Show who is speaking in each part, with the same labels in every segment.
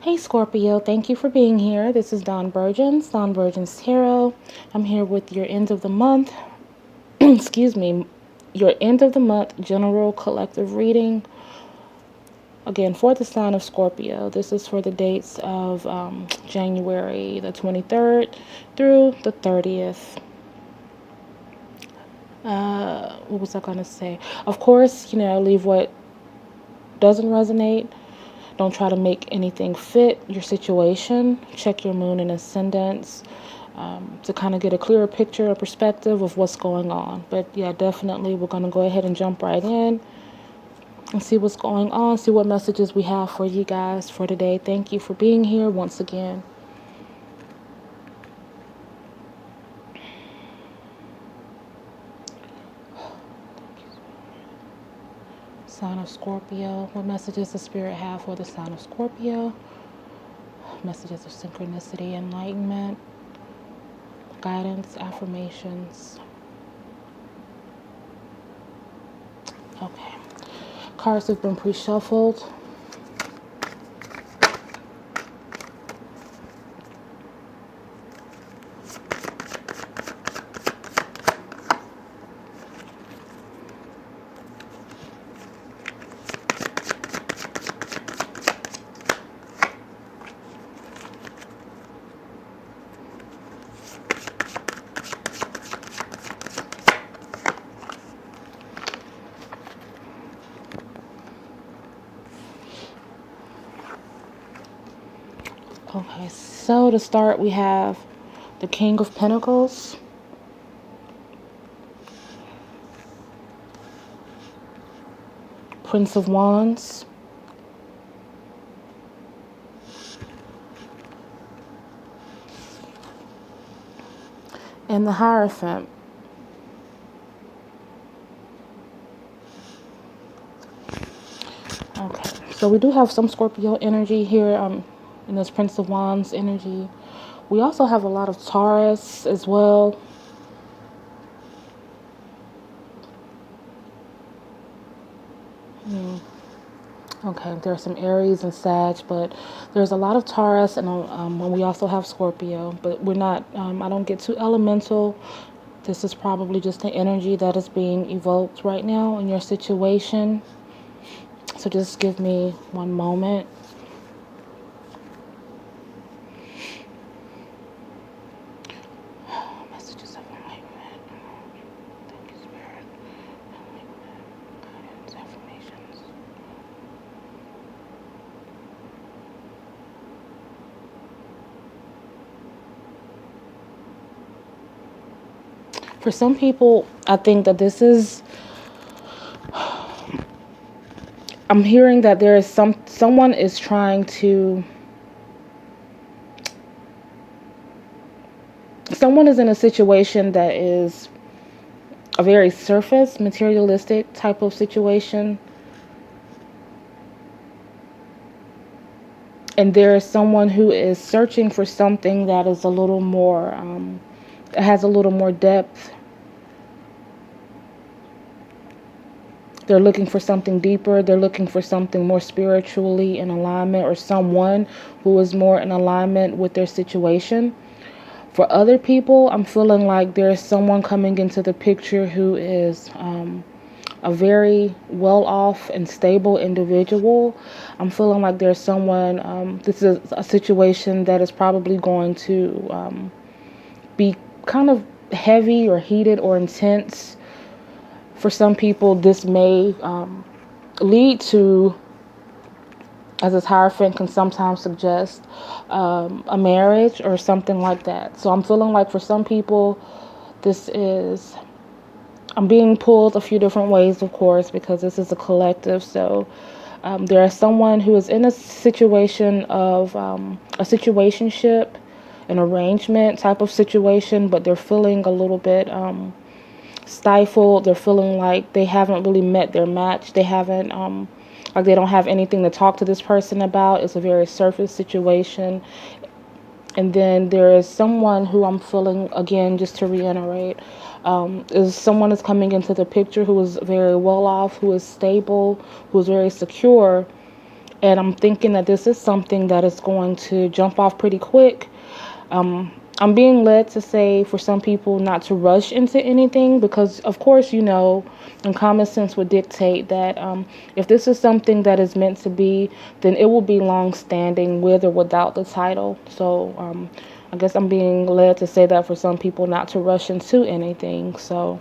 Speaker 1: Hey Scorpio, thank you for being here. This is Dawn Burgeons, Dawn Burgeons Tarot. I'm here with your end of the month, excuse me, your end of the month general collective reading. Again, for the sign of Scorpio. This is for the dates of January the 23rd through the 30th. What was I going to say? Of course, leave what doesn't resonate. Don't try to make anything fit your situation. Check your moon and ascendants to kind of get a clearer picture or perspective of what's going on. But yeah, definitely we're going to go ahead and jump right in and see what's going on, see what messages we have for you guys for today. Thank you for being here once again. Sign of Scorpio. What messages does Spirit have for the sign of Scorpio? Messages of synchronicity, enlightenment, guidance, affirmations. Okay. Cards have been pre-shuffled. Okay, so to start, we have the King of Pentacles, Prince of Wands, and the Hierophant. Okay, so we do have some Scorpio energy here in this Prince of Wands energy. We also have a lot of Taurus as well. Okay, there's some Aries and Sag, but there's a lot of Taurus, and we also have Scorpio. But we're not, I don't get too elemental. This is probably just the energy that is being evoked right now in your situation. So just give me one moment. Messages of enlightenment. Thank you, Spirit. Enlightenment, guidance, affirmations. For some people, I think that this is, I'm hearing that there is someone is trying to, someone is in a situation that is a very surface, materialistic type of situation. And there is someone who is searching for something that is a little more, has a little more depth. They're looking for something deeper. They're looking for something more spiritually in alignment, or someone who is more in alignment with their situation. For other people, I'm feeling like there's someone coming into the picture who is a very well-off and stable individual. I'm feeling like there's someone, this is a situation that is probably going to be kind of heavy or heated or intense. For some people, this may lead to, as this Hierophant can sometimes suggest, a marriage or something like that. So I'm feeling like for some people, this is, I'm being pulled a few different ways, of course, because this is a collective. So there is someone who is in a situation of a situationship, an arrangement type of situation, but they're feeling a little bit stifled. They're feeling like they haven't really met their match. They haven't, like they don't have anything to talk to this person about. It's a very surface situation. And then there is someone who I'm feeling, again, just to reiterate, is someone is coming into the picture who is very well off, who is stable, who is very secure, And I'm thinking that this is something that is going to jump off pretty quick. I'm being led to say for some people not to rush into anything because, of course, and common sense would dictate that if this is something that is meant to be, then it will be long standing with or without the title. So I guess I'm being led to say that for some people not to rush into anything. So,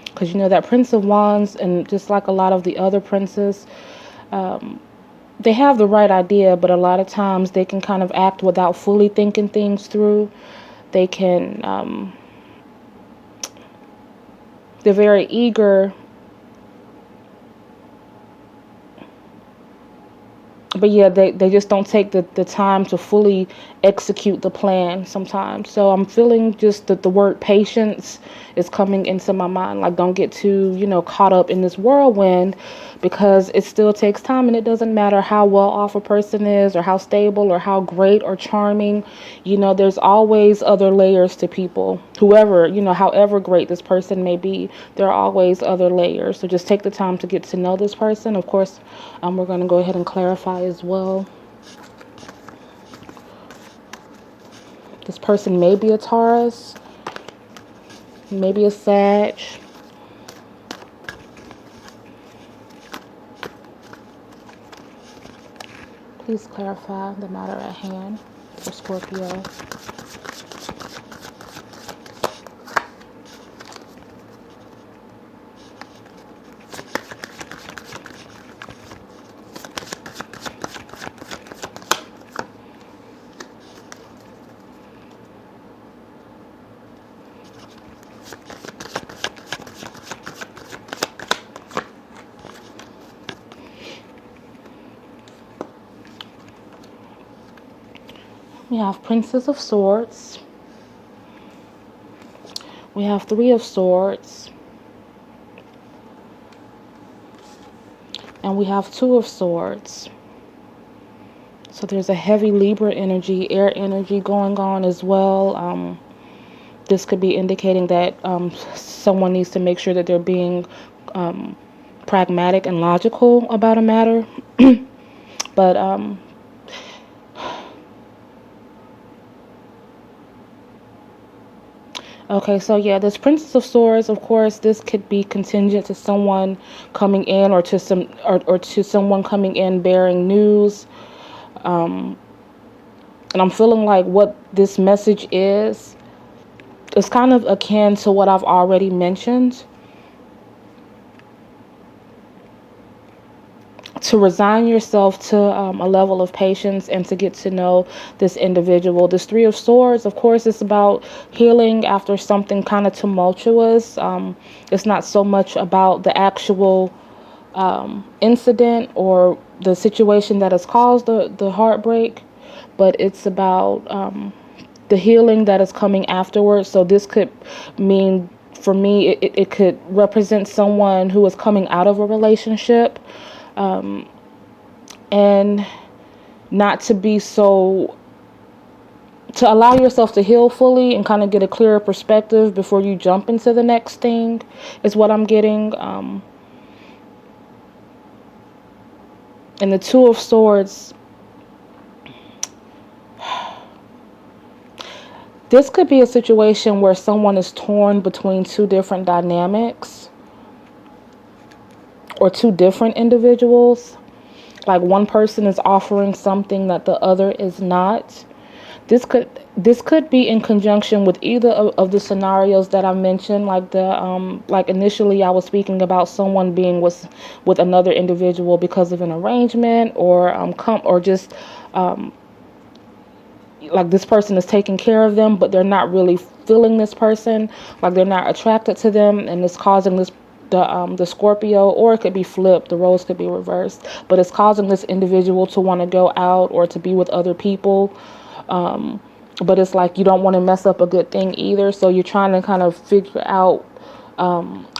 Speaker 1: because that Prince of Wands, and just like a lot of the other princes, they have the right idea, but a lot of times they can kind of act without fully thinking things through. They can, they're very eager, but yeah, they just don't take the time to fully execute the plan sometimes. So I'm feeling just that the word patience is coming into my mind. Like, don't get too, caught up in this whirlwind, because it still takes time, and it doesn't matter how well off a person is or how stable or how great or charming. There's always other layers to people. Whoever, however great this person may be, there are always other layers. So just take the time to get to know this person. Of course, we're going to go ahead and clarify as well. This person may be a Taurus, maybe a Sag. Please clarify the matter at hand for Scorpio. We have Princess of Swords. We have Three of Swords. And we have Two of Swords. So there's a heavy Libra energy, air energy going on as well. This could be indicating that someone needs to make sure that they're being pragmatic and logical about a matter. But okay, so yeah, this Princess of Swords, of course, this could be contingent to someone coming in, or to someone coming in bearing news. And I'm feeling like what this message is kind of akin to what I've already mentioned. To resign yourself to a level of patience and to get to know this individual. This Three of Swords, of course, is about healing after something kind of tumultuous. It's not so much about the actual incident or the situation that has caused the heartbreak, but it's about the healing that is coming afterwards. So this could mean, for me, it could represent someone who is coming out of a relationship, and not to be so, to allow yourself to heal fully and kind of get a clearer perspective before you jump into the next thing, is what I'm getting. And the Two of Swords, this could be a situation where someone is torn between two different dynamics or two different individuals. Like, one person is offering something that the other is not. This could be in conjunction with either of the scenarios that I mentioned. Like like initially I was speaking about someone being with another individual because of an arrangement, or just like this person is taking care of them, but they're not really feeling this person. Like, they're not attracted to them, and it's causing the Scorpio, or it could be flipped, the roles could be reversed, but it's causing this individual to want to go out or to be with other people. But it's like you don't want to mess up a good thing either, so you're trying to kind of figure out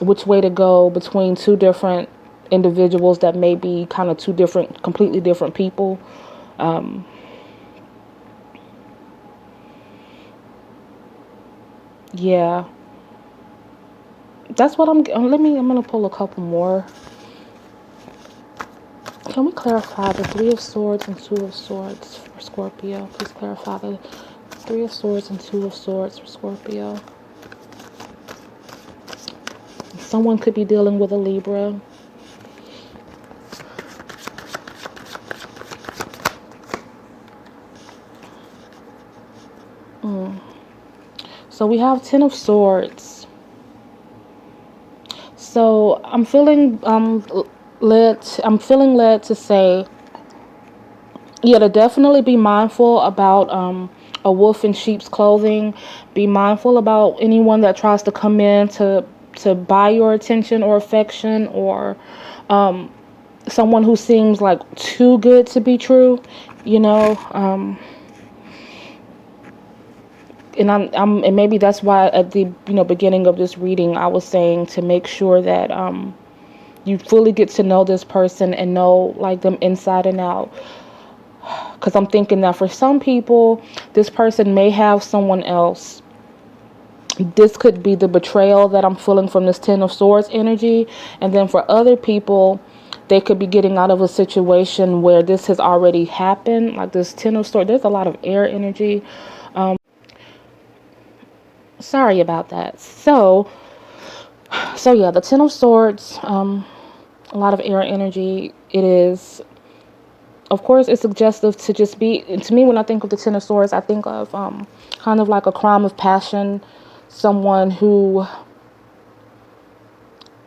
Speaker 1: which way to go between two different individuals that may be kind of two different, completely different people. Yeah, that's what I'm gonna pull a couple more. Can we clarify the Three of Swords and Two of Swords for Scorpio? Please clarify the Three of Swords and Two of Swords for Scorpio. Someone could be dealing with a Libra. So we have Ten of Swords. So I'm feeling led to say, yeah, to definitely be mindful about a wolf in sheep's clothing. Be mindful about anyone that tries to come in to buy your attention or affection, or someone who seems like too good to be true, you know. And maybe that's why at the beginning of this reading I was saying to make sure that you fully get to know this person and know like them inside and out, because I'm thinking that for some people this person may have someone else. This could be the betrayal that I'm feeling from this Ten of Swords energy, and then for other people they could be getting out of a situation where this has already happened, like this Ten of Swords. There's a lot of air energy. Sorry about that. So yeah, the Ten of Swords, a lot of air energy. It is, of course, it's suggestive to just be, to me, when I think of the Ten of Swords, I think of kind of like a crime of passion, someone who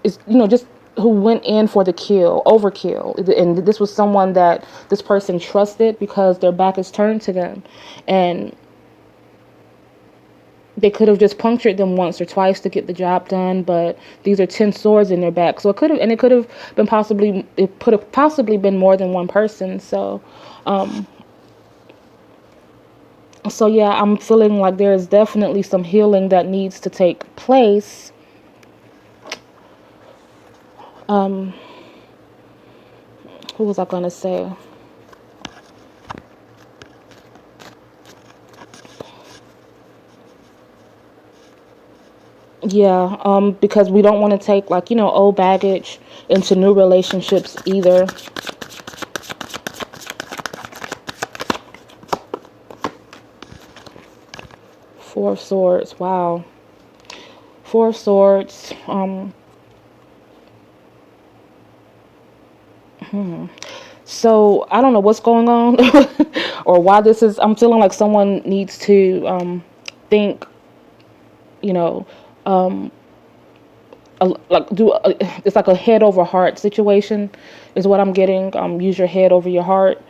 Speaker 1: is, just who went in for the kill, overkill. And this was someone that this person trusted because their back is turned to them. And they could have just punctured them once or twice to get the job done, but these are 10 swords in their back. So it could have been possibly been more than one person. So yeah, I'm feeling like there is definitely some healing that needs to take place. What was I going to say? Yeah, because we don't want to take old baggage into new relationships either. Four of Swords, wow. Four of Swords, So I don't know what's going on or why this is. I'm feeling like someone needs to think, it's like a head over heart situation is what I'm getting. Use your head over your heart.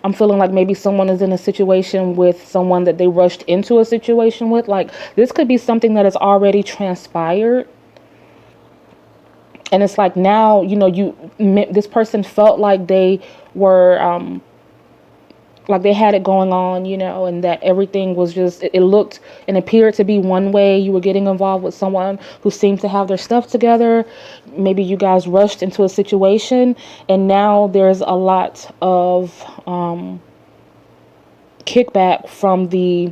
Speaker 1: I'm feeling like maybe someone is in a situation with someone that they rushed into a situation with. Like, this could be something that has already transpired. And it's like now, this person felt like they were, like they had it going on, and that everything was just, it looked and appeared to be one way. You were getting involved with someone who seemed to have their stuff together. Maybe you guys rushed into a situation, and now there's a lot of kickback from the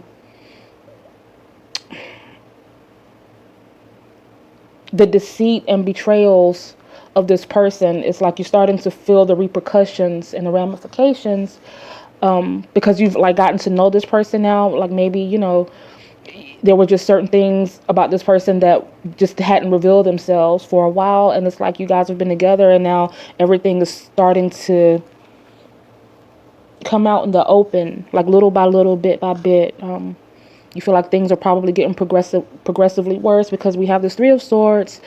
Speaker 1: deceit and betrayals of this person. It's like you're starting to feel the repercussions and the ramifications, because you've gotten to know this person now. Like maybe, there were just certain things about this person that just hadn't revealed themselves for a while. And it's like you guys have been together and now everything is starting to come out in the open, like little by little, bit by bit. You feel like things are probably getting progressively worse because we have this Three of Swords.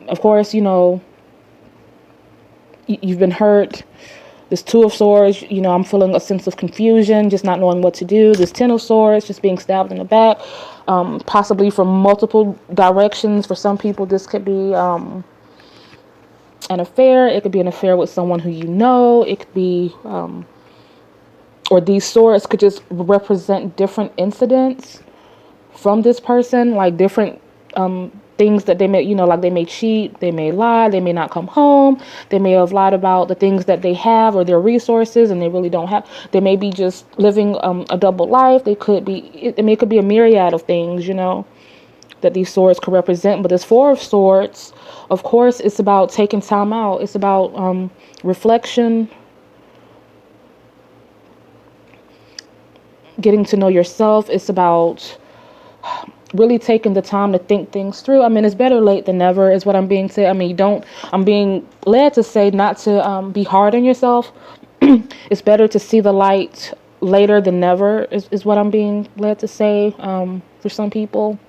Speaker 1: Of course, you've been hurt. This Two of Swords, I'm feeling a sense of confusion, just not knowing what to do. This Ten of Swords, just being stabbed in the back, possibly from multiple directions. For some people, this could be an affair. It could be an affair with someone who you know. It could be, or these swords could just represent different incidents from this person, like different things that they may, like they may cheat, they may lie, they may not come home, they may have lied about the things that they have or their resources and they really don't have. They may be just living a double life. They could be, it could be a myriad of things, that these swords could represent. But this Four of Swords, of course, it's about taking time out. It's about reflection, getting to know yourself. It's about really taking the time to think things through. I mean, it's better late than never is what I'm being said. I mean, I'm being led to say not to be hard on yourself. It's better to see the light later than never is what I'm being led to say for some people.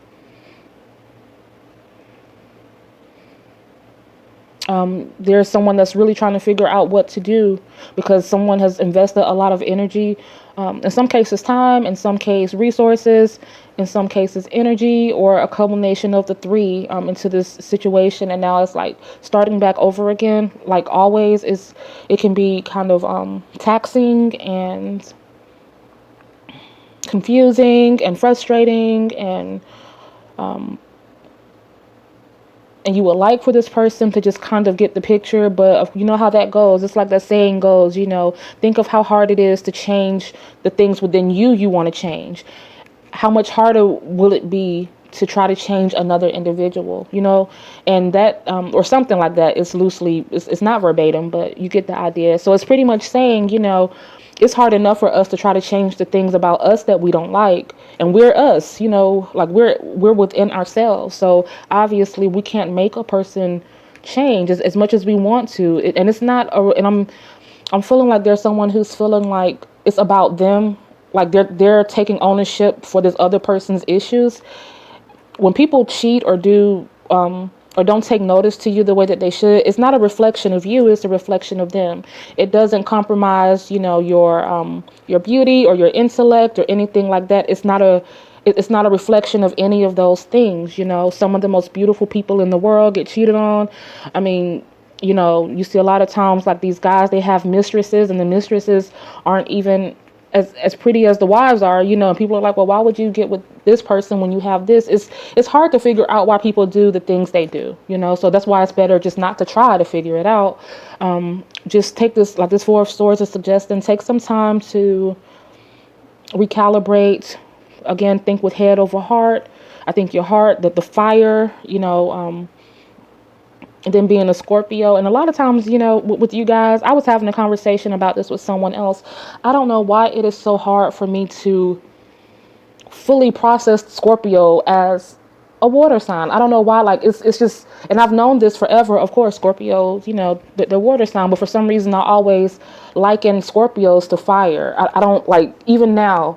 Speaker 1: There's someone that's really trying to figure out what to do because someone has invested a lot of energy, in some cases time, in some cases resources, in some cases energy, or a combination of the three into this situation. And now it's like starting back over again, like always. It can be kind of taxing and confusing and frustrating, and you would like for this person to just kind of get the picture, but you know how that goes. It's like that saying goes, think of how hard it is to change the things within you want to change. How much harder will it be to try to change another individual, and that, or something like that. It's loosely, it's not verbatim, but you get the idea. So it's pretty much saying, it's hard enough for us to try to change the things about us that we don't like. And we're us, like we're within ourselves. So obviously we can't make a person change as much as we want to. And it's not, and I'm feeling like there's someone who's feeling like it's about them. Like they're taking ownership for this other person's issues. When people cheat or do, or don't take notice to you the way that they should, it's not a reflection of you, it's a reflection of them. It doesn't compromise, your beauty or your intellect or anything like that. It's not a reflection of any of those things. Some of the most beautiful people in the world get cheated on. I mean, you see a lot of times like these guys, they have mistresses, and the mistresses aren't even as pretty as the wives are, and people are like, well, why would you get with this person when you have this? It's hard to figure out why people do the things they do, so that's why it's better just not to try to figure it out. Just take this, like this Four of Swords is suggesting, take some time to recalibrate. Again, think with head over heart. I think your heart, the fire, and then being a Scorpio. And a lot of times, with you guys, I was having a conversation about this with someone else. I don't know why it is so hard for me to fully process Scorpio as a water sign. I don't know why. Like it's just, and I've known this forever. Of course, Scorpio, the water sign, but for some reason I always liken Scorpios to fire. I don't, like, even now,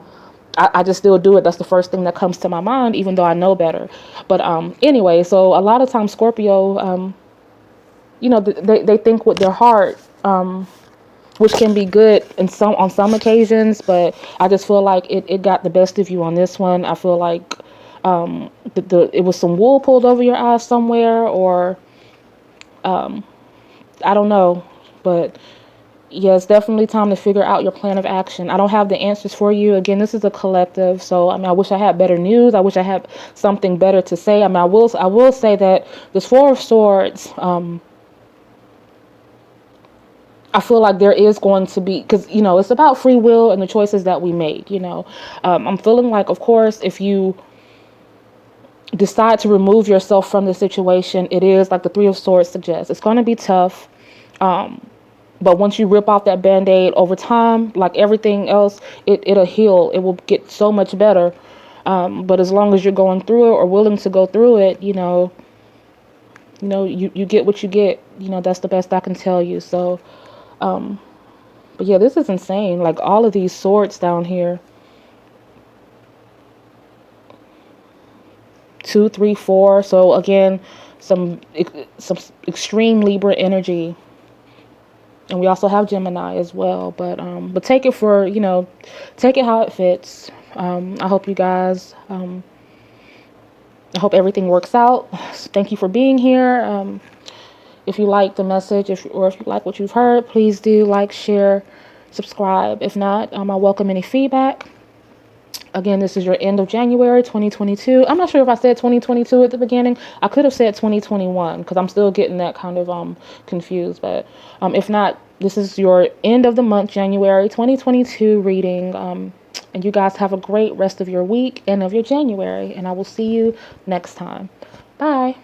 Speaker 1: I just still do it. That's the first thing that comes to my mind, even though I know better. But anyway, so a lot of times Scorpio, they think with their heart, which can be good on some occasions, but I just feel like it got the best of you on this one. I feel like it was some wool pulled over your eyes somewhere, or I don't know, but yeah, it's definitely time to figure out your plan of action. I don't have the answers for you. Again, this is a collective, so I mean, I wish I had better news. I wish I had something better to say. I mean, I will say that this Four of Swords, I feel like there is going to be, because, it's about free will and the choices that we make, I'm feeling like, of course, if you decide to remove yourself from the situation, it is like the Three of Swords suggests. It's going to be tough. But once you rip off that Band-Aid over time, like everything else, it'll heal. It will get so much better. But as long as you're going through it or willing to go through it, you get what you get. That's the best I can tell you. So, but yeah, this is insane. Like all of these swords down here. 2, 3, 4. So again, some extreme Libra energy. And we also have Gemini as well, but take it for, take it how it fits. I hope you guys, I hope everything works out. Thank you for being here. If you like the message, if you like what you've heard, please do like, share, subscribe. If not, I welcome any feedback. Again, this is your end of January 2022. I'm not sure if I said 2022 at the beginning. I could have said 2021 because I'm still getting that kind of confused. But if not, this is your end of the month, January 2022 reading. And you guys have a great rest of your week and of your January. And I will see you next time. Bye.